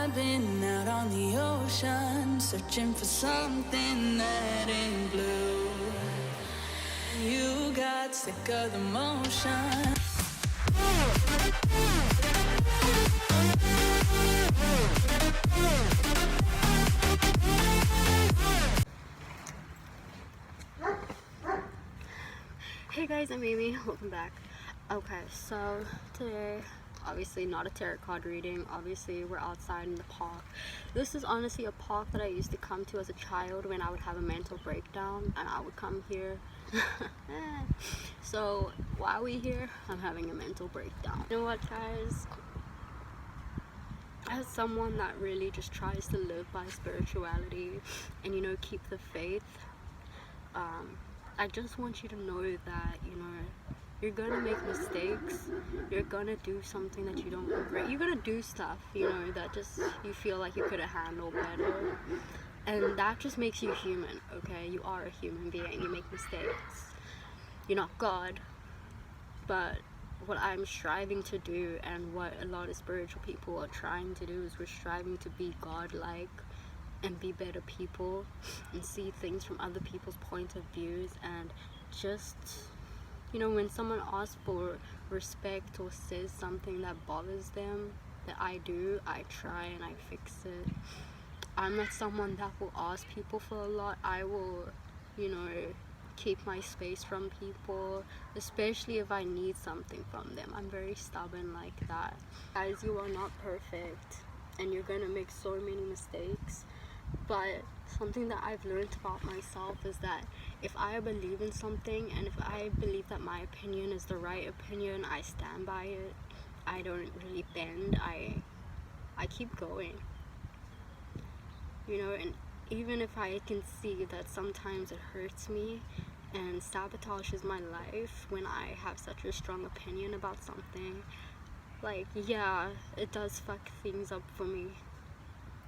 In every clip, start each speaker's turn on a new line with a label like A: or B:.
A: I've been out on the ocean, searching for something that ain't blue. You got sick of the motion.
B: Hey guys, I'm Amy. Welcome back. Okay, so today, obviously not a tarot card reading. Obviously, we're outside in the park. This is honestly a park that I used to come to as a child when I would have a mental breakdown, and I would come here. So while we're here, I'm having a mental breakdown. You know what, guys? As someone that really just tries to live by spirituality and, you know, keep the faith, I just want you to know that, you know, you're gonna make mistakes. You're gonna do something that you don't regret. You're gonna do stuff, you know, that just you feel like you could have handled better. And that just makes you human, okay? You are a human being. You make mistakes. You're not God. But what I'm striving to do, and what a lot of spiritual people are trying to do, is we're striving to be God-like and be better people and see things from other people's point of views. And just, you know, when someone asks for respect or says something that bothers them, that I do, I try and I fix it. I'm not someone that will ask people for a lot. I will, you know, keep my space from people, especially if I need something from them. I'm very stubborn like that. Guys, you are not perfect and you're gonna make so many mistakes. But something that I've learned about myself is that if I believe in something, and if I believe that my opinion is the right opinion, I stand by it. I don't really bend. I keep going. You know, and even if I can see that sometimes it hurts me and sabotages my life when I have such a strong opinion about something, like, yeah, it does fuck things up for me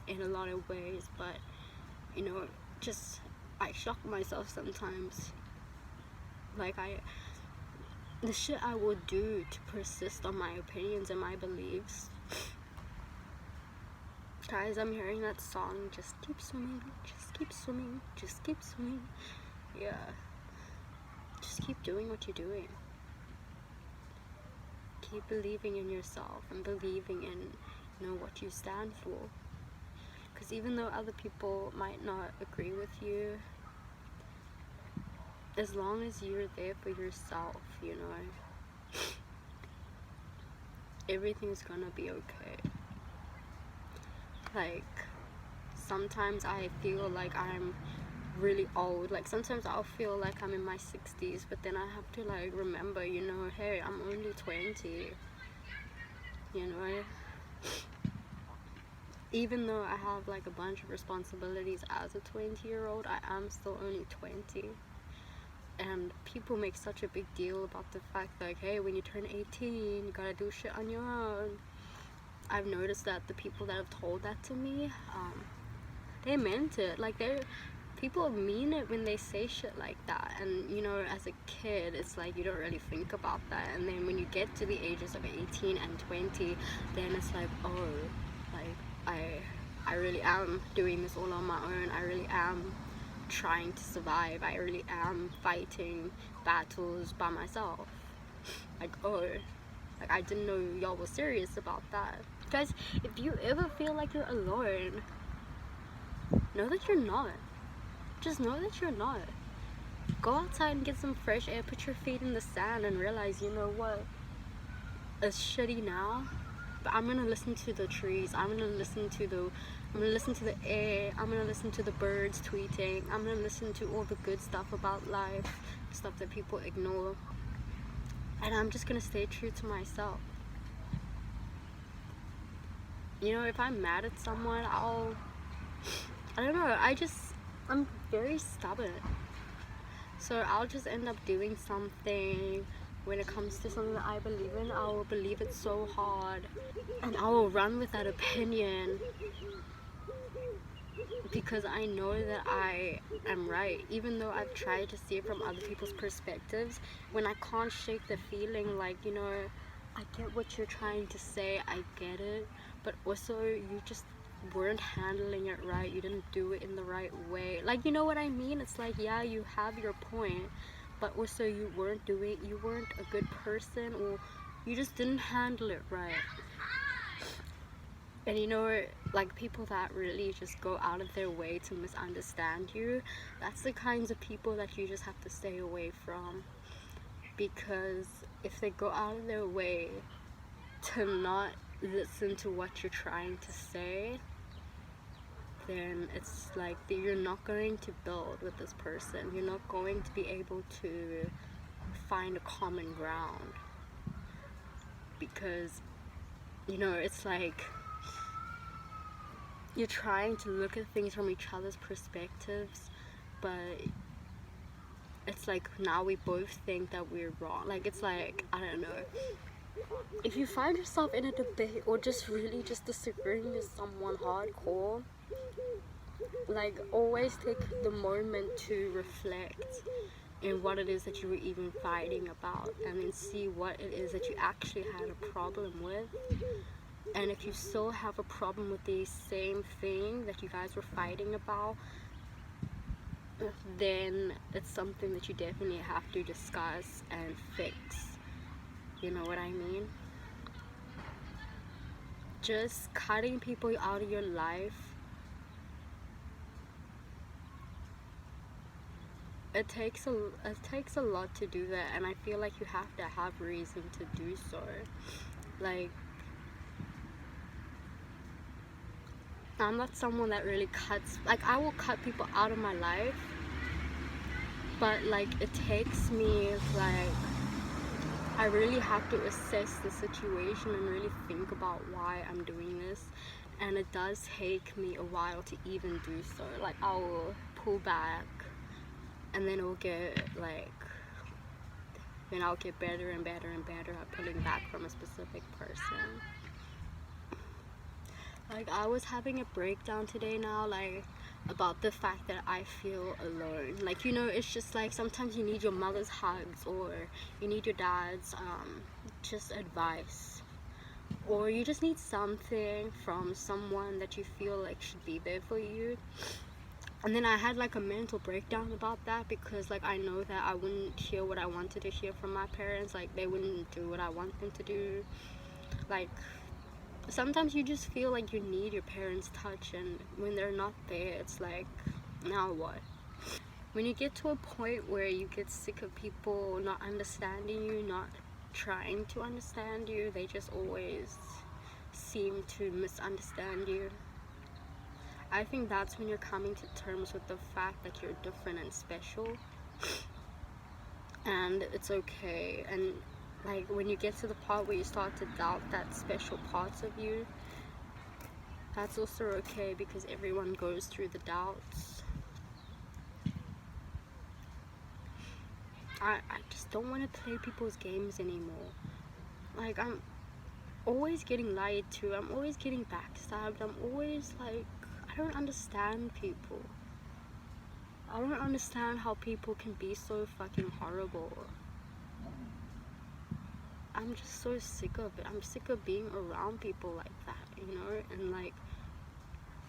B: in a lot of ways. But, you know, just, I shock myself sometimes. Like, the shit I will do to persist on my opinions and my beliefs. Guys, I'm hearing that song, just keep swimming, just keep swimming, just keep swimming. Yeah, just keep doing what you're doing. Keep believing in yourself and believing in, you know, what you stand for. Because even though other people might not agree with you, as long as you're there for yourself, you know, everything's gonna be okay. Like, sometimes I feel like I'm really old. Like, sometimes I'll feel like I'm in my 60s, but then I have to, like, remember, you know, hey, I'm only 20, you know. Even though I have, like, a bunch of responsibilities as a 20-year-old, I am still only 20. And people make such a big deal about the fact that, like, hey, when you turn 18, you gotta do shit on your own. I've noticed that the people that have told that to me, they meant it. Like, people mean it when they say shit like that. And, you know, as a kid, it's like you don't really think about that. And then when you get to the ages of 18 and 20, then it's like, oh, like, I really am doing this all on my own. I really am trying to survive. I really am fighting battles by myself. Like, oh, like, I didn't know y'all were serious about that. Guys, if you ever feel like you're alone, know that you're not. Just know that you're not. Go outside and get some fresh air, put your feet in the sand, and realize, you know what, it's shitty now, but I'm gonna listen to the trees, I'm gonna listen to the air, I'm gonna listen to the birds tweeting, I'm gonna listen to all the good stuff about life, stuff that people ignore, and I'm just gonna stay true to myself. You know, if I'm mad at someone, I don't know, I'm very stubborn. So I'll just end up doing something. When it comes to something that I believe in, I will believe it so hard. And I will run with that opinion. Because I know that I am right. Even though I've tried to see it from other people's perspectives, when I can't shake the feeling, like, you know, I get what you're trying to say, I get it. But also, you just weren't handling it right, you didn't do it in the right way. Like, you know what I mean? It's like, yeah, you have your point, but also you weren't a good person, or you just didn't handle it right. And you know, like, people that really just go out of their way to misunderstand you, that's the kinds of people that you just have to stay away from. Because if they go out of their way to not listen to what you're trying to say, then it's like that you're not going to build with this person. You're not going to be able to find a common ground. Because, you know, it's like you're trying to look at things from each other's perspectives, but it's like now we both think that we're wrong. Like, it's like, I don't know, if you find yourself in a debate or just really just disagreeing with someone hardcore, like, always take the moment to reflect in what it is that you were even fighting about, and then see what it is that you actually had a problem with. And if you still have a problem with the same thing that you guys were fighting about, then it's something that you definitely have to discuss and fix. You know what I mean? Just cutting people out of your life, it takes a lot to do that, and I feel like you have to have reason to do so. Like, I'm not someone that really cuts, like, I will cut people out of my life, but like, it takes me, like, I really have to assess the situation and really think about why I'm doing this, and it does take me a while to even do so. Like, I will pull back, and then it'll get like, then I'll get better and better and better at pulling back from a specific person. Like, I was having a breakdown today now, like, about the fact that I feel alone. Like, you know, it's just like sometimes you need your mother's hugs, or you need your dad's just advice, or you just need something from someone that you feel like should be there for you. And then I had like a mental breakdown about that, because like I know that I wouldn't hear what I wanted to hear from my parents. Like, they wouldn't do what I want them to do. Like, sometimes you just feel like you need your parents' touch, and when they're not there, it's like, now what? When you get to a point where you get sick of people not understanding you, not trying to understand you, they just always seem to misunderstand you, I think that's when you're coming to terms with the fact that you're different and special, and it's okay. And like, when you get to the part where you start to doubt that special parts of you, that's also okay, because everyone goes through the doubts. I just don't want to play people's games anymore. Like, I'm always getting lied to, I'm always getting backstabbed, I'm always like, I don't understand people. I don't understand how people can be so fucking horrible. I'm just so sick of it. I'm sick of being around people like that, you know? And like,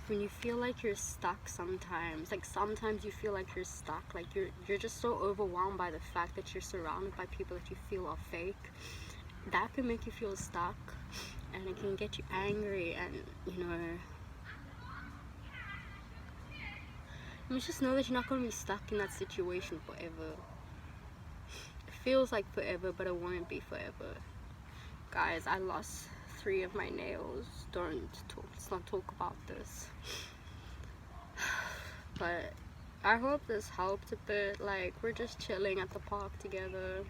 B: when you feel like you're stuck sometimes, like sometimes you feel like you're stuck, like you're just so overwhelmed by the fact that you're surrounded by people that you feel are fake. That can make you feel stuck, and it can get you angry, and you know, just know that you're not going to be stuck in that situation forever. It feels like forever, but it won't be forever. Guys, I lost 3 of my nails. Let's not talk about this. But I hope this helped a bit. Like, we're just chilling at the park together.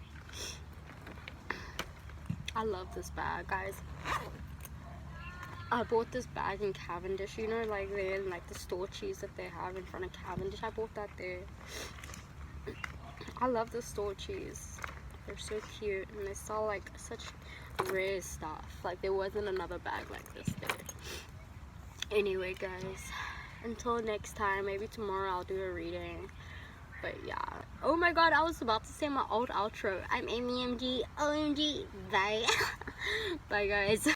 B: I love this bag, guys. I bought this bag in Cavendish, you know, like they're in like the store cheese that they have in front of Cavendish. I bought that there. I love the store cheese. They're so cute, and they sell like such rare stuff. Like, there wasn't another bag like this there. Anyway, guys, until next time, maybe tomorrow I'll do a reading. But yeah, oh my god, I was about to say my old outro. I'm Amy MG. OMG. Bye. Bye, guys.